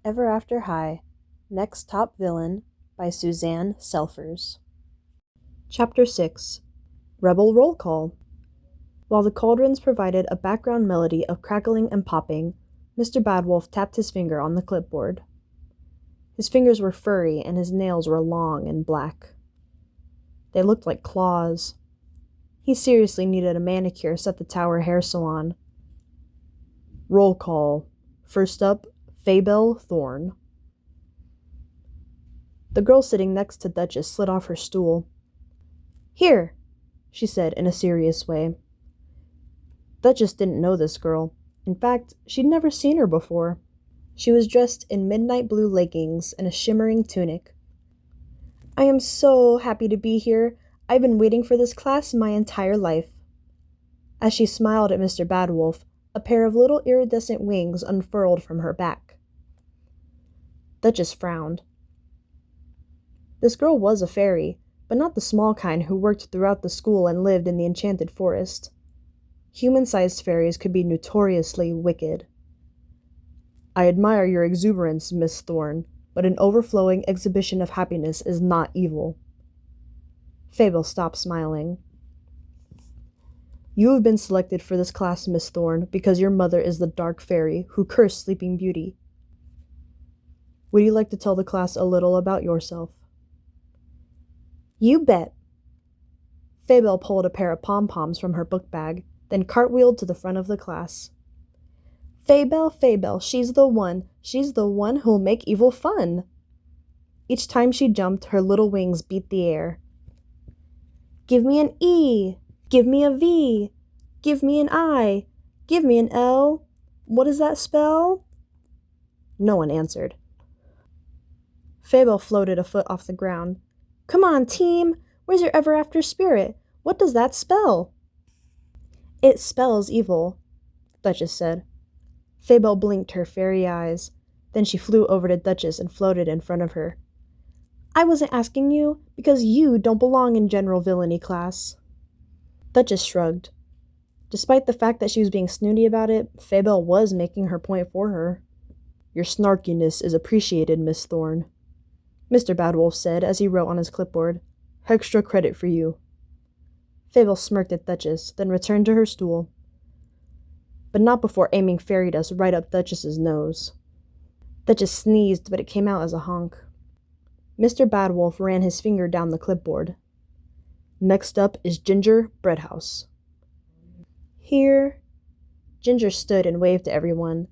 Ever After High, Next Top Villain by Suzanne Selfers. Chapter 6 Rebel Roll Call. While the cauldrons provided a background melody of crackling and popping, Mr. Badwolf tapped his finger on the clipboard. His fingers were furry and his nails were long and black. They looked like claws. He seriously needed a manicure at the Tower Hair Salon. Roll call. First up, Faybelle Thorne. The girl sitting next to Duchess slid off her stool. "Here," she said in a serious way. Duchess didn't know this girl. In fact, she'd never seen her before. She was dressed in midnight blue leggings and a shimmering tunic. "I am so happy to be here. I've been waiting for this class my entire life." As she smiled at Mr. Badwolf, a pair of little iridescent wings unfurled from her back. Duchess frowned. This girl was a fairy, but not the small kind who worked throughout the school and lived in the enchanted forest. Human-sized fairies could be notoriously wicked. "I admire your exuberance, Miss Thorne, but an overflowing exhibition of happiness is not evil." Faybelle stopped smiling. "You have been selected for this class, Miss Thorne, because your mother is the dark fairy who cursed Sleeping Beauty. Would you like to tell the class a little about yourself?" "You bet." Faybelle pulled a pair of pom-poms from her book bag, then cartwheeled to the front of the class. "Faybelle, Faybelle, she's the one who'll make evil fun." Each time she jumped, her little wings beat the air. "Give me an E, give me a V, give me an I, give me an L. What does that spell?" No one answered. Faybelle floated a foot off the ground. "Come on, team! Where's your ever-after spirit? What does that spell?" "It spells evil," Duchess said. Faybelle blinked her fairy eyes. Then she flew over to Duchess and floated in front of her. "I wasn't asking you, because you don't belong in general villainy class." Duchess shrugged. Despite the fact that she was being snooty about it, Faybelle was making her point for her. "Your snarkiness is appreciated, Miss Thorne," Mr. Badwolf said as he wrote on his clipboard. "Extra credit for you." Faybelle smirked at Duchess, then returned to her stool. But not before aiming fairy dust right up Duchess's nose. Duchess sneezed, but it came out as a honk. Mr. Badwolf ran his finger down the clipboard. "Next up is Ginger Breadhouse." "Here." Ginger stood and waved to everyone.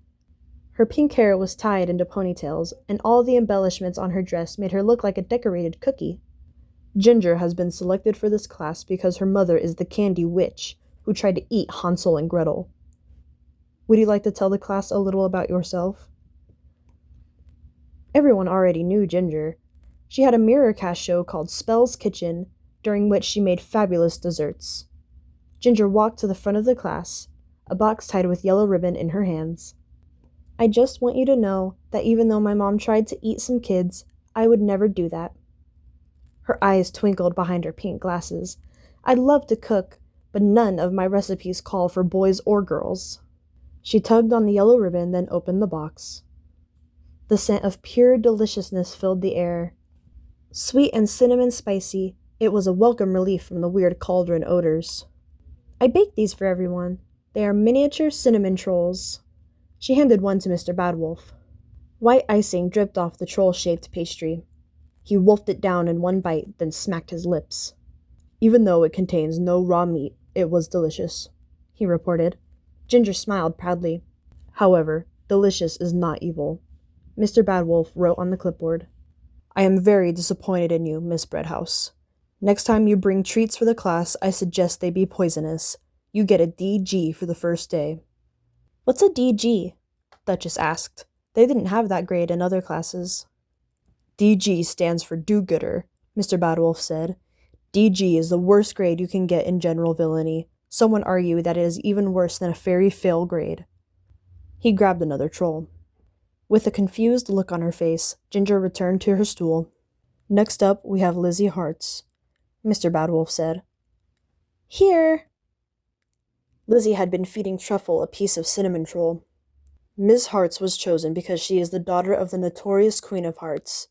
Her pink hair was tied into ponytails, and all the embellishments on her dress made her look like a decorated cookie. "Ginger has been selected for this class because her mother is the candy witch who tried to eat Hansel and Gretel. Would you like to tell the class a little about yourself?" Everyone already knew Ginger. She had a mirrorcast show called Spell's Kitchen, during which she made fabulous desserts. Ginger walked to the front of the class, a box tied with yellow ribbon in her hands. "I just want you to know that even though my mom tried to eat some kids, I would never do that." Her eyes twinkled behind her pink glasses. "I'd love to cook, but none of my recipes call for boys or girls." She tugged on the yellow ribbon, then opened the box. The scent of pure deliciousness filled the air. Sweet and cinnamon spicy, it was a welcome relief from the weird cauldron odors. "I baked these for everyone. They are miniature cinnamon trolls." She handed one to Mr. Badwolf. White icing dripped off the troll-shaped pastry. He wolfed it down in one bite, then smacked his lips. "Even though it contains no raw meat, it was delicious," he reported. Ginger smiled proudly. "However, delicious is not evil," Mr. Badwolf wrote on the clipboard. "I am very disappointed in you, Miss Breadhouse. Next time you bring treats for the class, I suggest they be poisonous. You get a DG for the first day." "What's a DG?" Duchess asked. They didn't have that grade in other classes. "DG stands for do-gooder," Mr. Badwolf said. "DG is the worst grade you can get in general villainy. Some would argue that it is even worse than a fairy fail grade." He grabbed another troll. With a confused look on her face, Ginger returned to her stool. "Next up, we have Lizzie Hartz," Mr. Badwolf said. "Here." Lizzie had been feeding Truffle a piece of cinnamon troll. Ms. Hearts was chosen because she is the daughter of the notorious Queen of Hearts.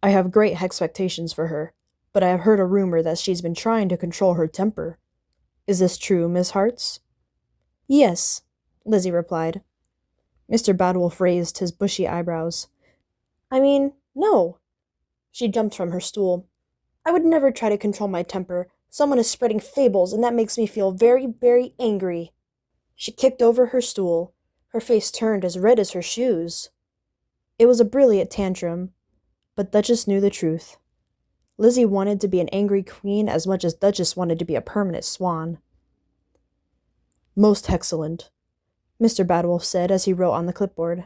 I have great expectations for her, but I have heard a rumor that she's been trying to control her temper. Is this true, Miss Hearts?" "Yes," Lizzie replied. Mr. Badwolf raised his bushy eyebrows. "I mean, no." She jumped from her stool. "I would never try to control my temper. Someone is spreading fables, and that makes me feel very, very angry." She kicked over her stool. Her face turned as red as her shoes. It was a brilliant tantrum, but Duchess knew the truth. Lizzie wanted to be an angry queen as much as Duchess wanted to be a permanent swan. "Most excellent," Mr. Badwolf said as he wrote on the clipboard.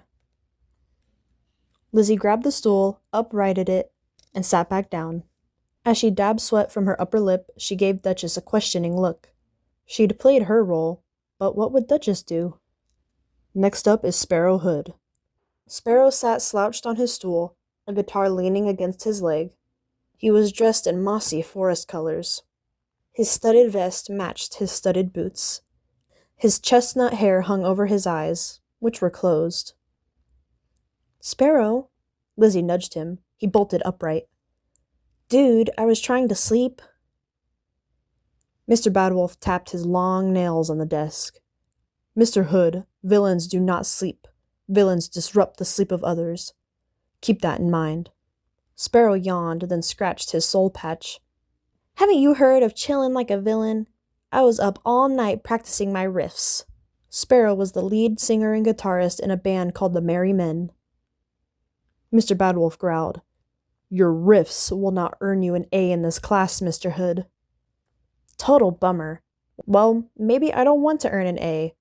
Lizzie grabbed the stool, uprighted it, and sat back down. As she dabbed sweat from her upper lip, she gave Duchess a questioning look. She'd played her role, but what would Duchess do? Next up is Sparrow Hood. Sparrow sat slouched on his stool, a guitar leaning against his leg. He was dressed in mossy forest colors. His studded vest matched his studded boots. His chestnut hair hung over his eyes, which were closed. "Sparrow," Lizzie nudged him. He bolted upright. "Dude, I was trying to sleep." Mr. Badwolf tapped his long nails on the desk. "Mr. Hood, villains do not sleep. Villains disrupt the sleep of others. Keep that in mind." Sparrow yawned, then scratched his soul patch. "Haven't you heard of chillin' like a villain? I was up all night practicing my riffs." Sparrow was the lead singer and guitarist in a band called the Merry Men. Mr. Badwolf growled, "Your riffs will not earn you an A in this class, Mr. Hood." "Total bummer. Well, maybe I don't want to earn an A,"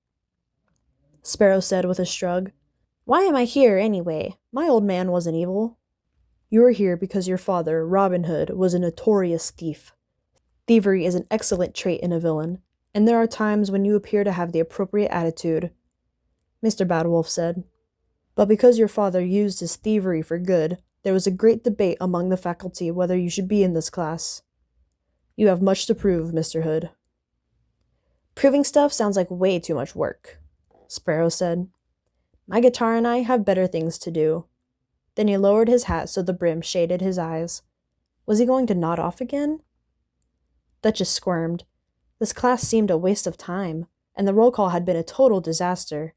Sparrow said with a shrug. "Why am I here, anyway? My old man wasn't evil." "You are here because your father, Robin Hood, was a notorious thief. Thievery is an excellent trait in a villain, and there are times when you appear to have the appropriate attitude," Mr. Badwolf said. "But because your father used his thievery for good, there was a great debate among the faculty whether you should be in this class. You have much to prove, Mr. Hood." "Proving stuff sounds like way too much work," Sparrow said. "My guitar and I have better things to do." Then he lowered his hat so the brim shaded his eyes. Was he going to nod off again? Duchess squirmed. This class seemed a waste of time, and the roll call had been a total disaster.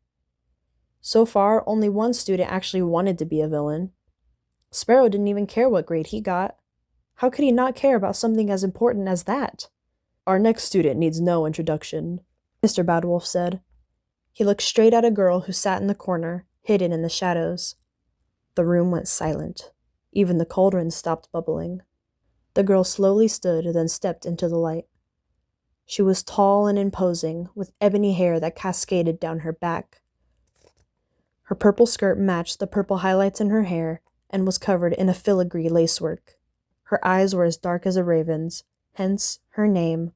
So far, only one student actually wanted to be a villain. Sparrow didn't even care what grade he got. How could he not care about something as important as that? "Our next student needs no introduction," Mr. Badwolf said. He looked straight at a girl who sat in the corner, hidden in the shadows. The room went silent. Even the cauldron stopped bubbling. The girl slowly stood, then stepped into the light. She was tall and imposing, with ebony hair that cascaded down her back. Her purple skirt matched the purple highlights in her hair and was covered in a filigree lacework. Her eyes were as dark as a raven's, hence her name.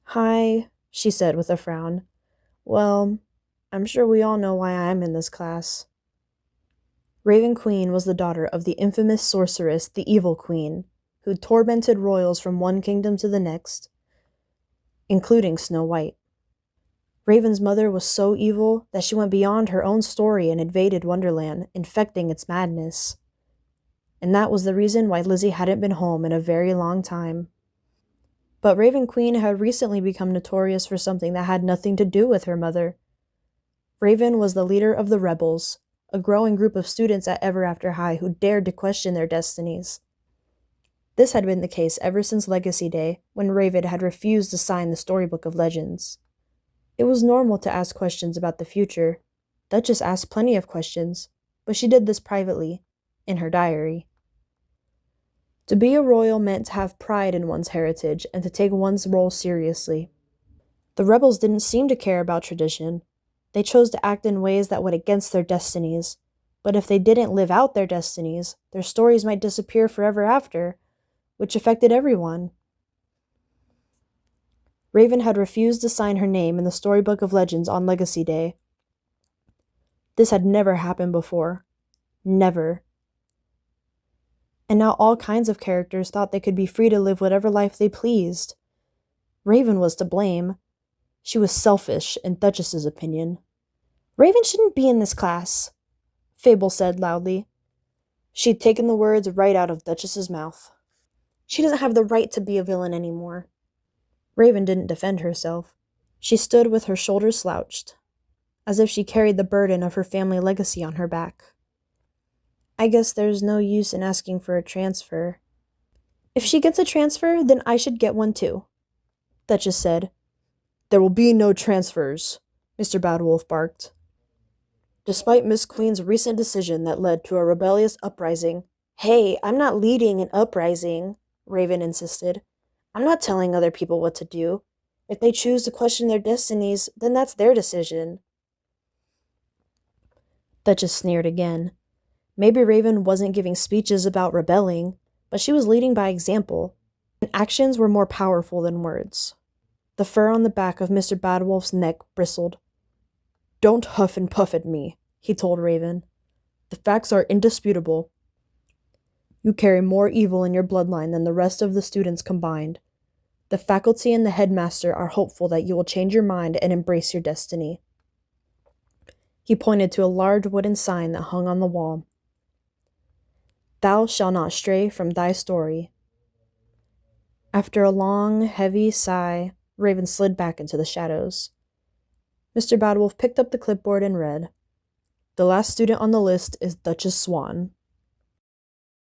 "Hi," she said with a frown. "Well, I'm sure we all know why I'm in this class." Raven Queen was the daughter of the infamous sorceress, the Evil Queen, who tormented royals from one kingdom to the next, including Snow White. Raven's mother was so evil that she went beyond her own story and invaded Wonderland, infecting its madness. And that was the reason why Lizzie hadn't been home in a very long time. But Raven Queen had recently become notorious for something that had nothing to do with her mother. Raven was the leader of the Rebels, a growing group of students at Ever After High who dared to question their destinies. This had been the case ever since Legacy Day, when Raven had refused to sign the Storybook of Legends. It was normal to ask questions about the future. Duchess asked plenty of questions, but she did this privately, in her diary. To be a royal meant to have pride in one's heritage and to take one's role seriously. The rebels didn't seem to care about tradition. They chose to act in ways that went against their destinies. But if they didn't live out their destinies, their stories might disappear forever after, which affected everyone. Raven had refused to sign her name in the Storybook of Legends on Legacy Day. This had never happened before. Never. And now all kinds of characters thought they could be free to live whatever life they pleased. Raven was to blame. She was selfish, in Duchess's opinion. Raven shouldn't be in this class, Fable said loudly. She'd taken the words right out of Duchess's mouth. She doesn't have the right to be a villain anymore. Raven didn't defend herself. She stood with her shoulders slouched, as if she carried the burden of her family legacy on her back. I guess there's no use in asking for a transfer. If she gets a transfer, then I should get one too, Duchess said. There will be no transfers, Mr. Badwolf barked. Despite Miss Queen's recent decision that led to a rebellious uprising. Hey, I'm not leading an uprising, Raven insisted. I'm not telling other people what to do. If they choose to question their destinies, then that's their decision. Duchess sneered again. Maybe Raven wasn't giving speeches about rebelling, but she was leading by example, and actions were more powerful than words. The fur on the back of Mr. Badwolf's neck bristled. Don't huff and puff at me, he told Raven. The facts are indisputable. You carry more evil in your bloodline than the rest of the students combined. The faculty and the headmaster are hopeful that you will change your mind and embrace your destiny. He pointed to a large wooden sign that hung on the wall. Thou shalt not stray from thy story. After a long, heavy sigh, Raven slid back into the shadows. Mr. Badwolf picked up the clipboard and read, The last student on the list is Duchess Swan.